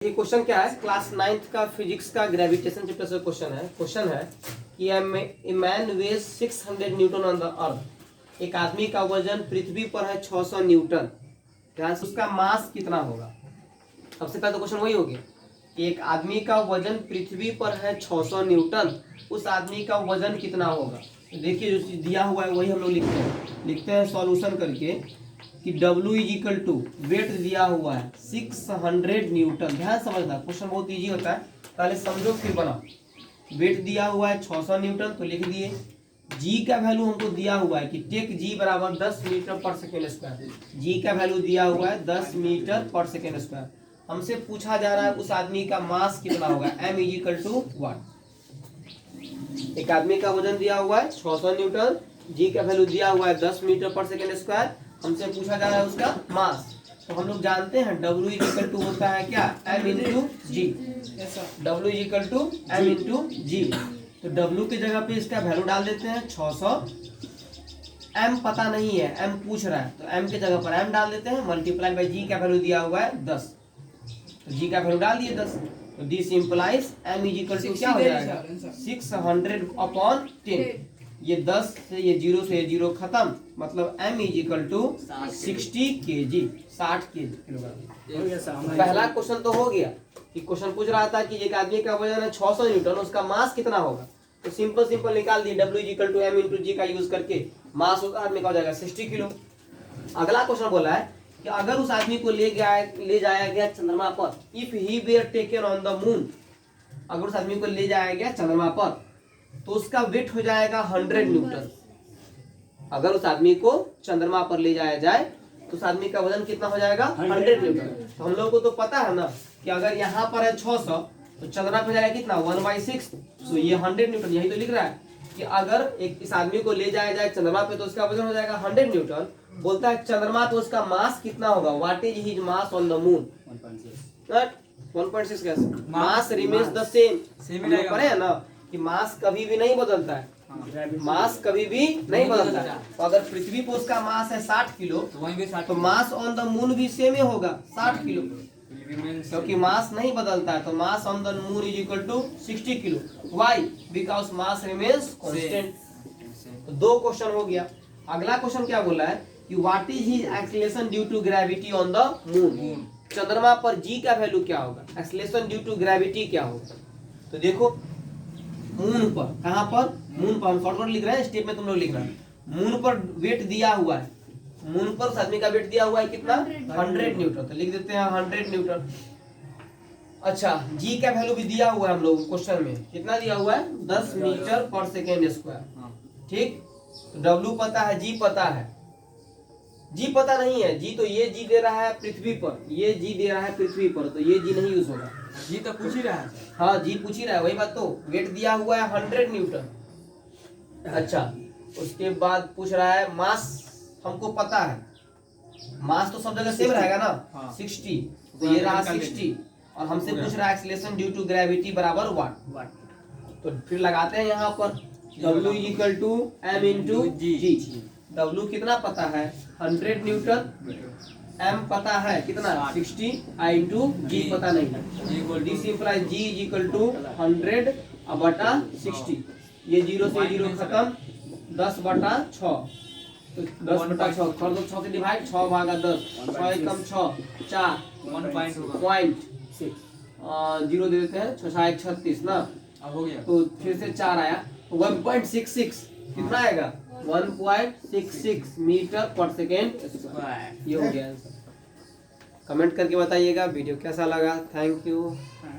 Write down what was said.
ये क्वेश्चन क्या है, क्लास 9th का फिजिक्स का ग्रेविटेशन चैप्टर से क्वेश्चन है कि a man weighs 600 newton on the earth. एक आदमी का वजन पृथ्वी पर है 600 न्यूटन। ध्यान से, उसका मास कितना होगा। सबसे पहले तो क्वेश्चन वही हो गया कि एक आदमी का वजन पृथ्वी पर है 600 न्यूटन, उस आदमी का वजन कितना होगा। तो देखिए जो दिया हुआ है वही हम लोग लिखते हैं सॉल्यूशन करके कि W is equal to weight दिया हुआ है 600 न्यूटन। ध्यान समझना, क्वेश्चन बहुत इजी होता है, पहले समझो फिर बनाओ। वेट दिया हुआ है 600 न्यूटन तो लिख दिए। जी का वैल्यू हमको दिया हुआ है कि टेक जी बराबर 10 मीटर पर सेकेंड स्क्वायर। जी का वैल्यू दिया हुआ है 10 मीटर पर सेकेंड स्क्वायर। हमसे पूछा जा रहा है उस आदमी का मास कितना होगा, m is equal to what. एक आदमी का वजन दिया हुआ है 600 न्यूटन, जी का वैल्यू दिया हुआ है 10 मीटर पर सेकेंड स्क्वायर। हमसे पूछा जा रहा है उसका मास। तो हम लोग जानते हैं W इज इक्वल टू होता है क्या, m into g. W is equal to m into g. तो W की जगह पे इसका वैल्यू डाल देते हैं 600। m पता नहीं है, m पूछ रहा है तो m की जगह पर m डाल देते हैं, मल्टीप्लाई बाई जी का वैल्यू दिया हुआ है 10, तो जी का वैल्यू डाल दिए 10। तो this implies m is equal to क्या हो जाएगा 600 अपॉन 10। ये 10 से ये 0 से ये 0 खत्म, मतलब m is equal to 60 kg, 60 kilogram. पहला क्वेश्चन तो हो गया कि क्वेश्चन पूछ रहा था कि एक आदमी का वजन है 600 न्यूटन, उसका मास कितना होगा। तो सिंपल निकाल दिए, W is equal to m into g का यूज करके मास उस आदमी का हो जाएगा 60 किलो। अगला क्वेश्चन बोला है कि अगर उस आदमी को ले जाया गया चंद्रमा पर, if he where taken on the moon, अगर उस आदमी को ले जाया गया चंद्रमा पर तो उसका वेट हो जाएगा 100 न्यूटन। अगर उस आदमी को चंद्रमा पर ले जाया जाए तो उस आदमी का वजन कितना हो जाएगा 100 न्यूटन। तो हम लोगों को तो पता है ना कि अगर यहाँ पर है 600 तो चंद्रमा पर जाएगा कितना 1/6, तो ये 100 न्यूटन। यही तो लिख रहा है कि अगर एक इस आदमी को ले जाया जाए चंद्रमा पे तो उसका वजन हो जाएगा 100 न्यूटन। बोलता है चंद्रमा पे उसका मास कितना होगा, what is his mass on the moon. 1.6 कैसे, मास रिमेन्स द सेम है ना कि मास कभी भी नहीं बदलता है, मास कभी भी नहीं बदलता है। तो अगर पृथ्वी पर उसका मास है 60 किलो तो मास ऑन द मून भी सेम ही होगा 60 किलो, क्योंकि मास नहीं बदलता है। तो mass on the moon is equal to 60 kilo. Why, because mass remains constant. तो दो क्वेश्चन हो गया। अगला क्वेश्चन क्या बोला है कि what is his acceleration due to gravity on the moon. चंद्रमा पर जी का वैल्यू क्या होगा, एक्सेलरेशन ड्यू टू ग्रेविटी क्या होगा। तो देखो मून पर, कहां पर, मून पर, हम शॉर्टकट लिख रहे हैं, स्टेप में तुम लोग लिख रहे हैं। मून पर वेट दिया हुआ है, मून पर उस आदमी का वेट दिया हुआ है कितना 100 न्यूटन, तो लिख देते हैं 100 न्यूटन। अच्छा, जी का वैल्यू भी दिया हुआ है हम लोग क्वेश्चन में, कितना दिया हुआ है 10 मीटर पर सेकेंड स्क्वायर। ठीक, तो W पता है, जी पता है। जी पता नहीं है, जी तो ये जी दे रहा है पृथ्वी पर, ये जी दे रहा है पृथ्वी पर, तो ये जी नहीं यूज होगा। जी तो पूछ ही रहा है। हाँ जी पूछ ही रहा है, वही बात। तो वेट दिया हुआ है 100 न्यूटन। अच्छा, उसके बाद पूछ रहा है मास, हमको पता है मास तो सब जगह सेम रहेगा ना, हाँ। 60, तो ये रहा 60। और हमसे पूछ रहा है एक्सेलरेशन ड्यू टू ग्रेविटी बराबर व्हाट। तो फिर लगाते हैं यहाँ पर W is equal to m into g. W कितना पता है 100 न्यूटन, m पता है कितना 60, I इंटू जी पता नहीं है। This implies G is equal to 100 बटा 60। ये 0 से 0 खत्म, 10 बटा 6, तो 10 बटा 6 कर दो, 6 से डिवाइड, 6 भागा 10, 6 एकम 6, 4 1.6 0 दे देते हैं, 6 1 36 ना, अब हो गया। तो फिर से 4 आया, 1.66 कितना आएगा 1.66 मीटर पर सेकेंड स्क्वायर। ये हो गया आंसर। कमेंट करके बताइएगा वीडियो कैसा लगा। Thank you.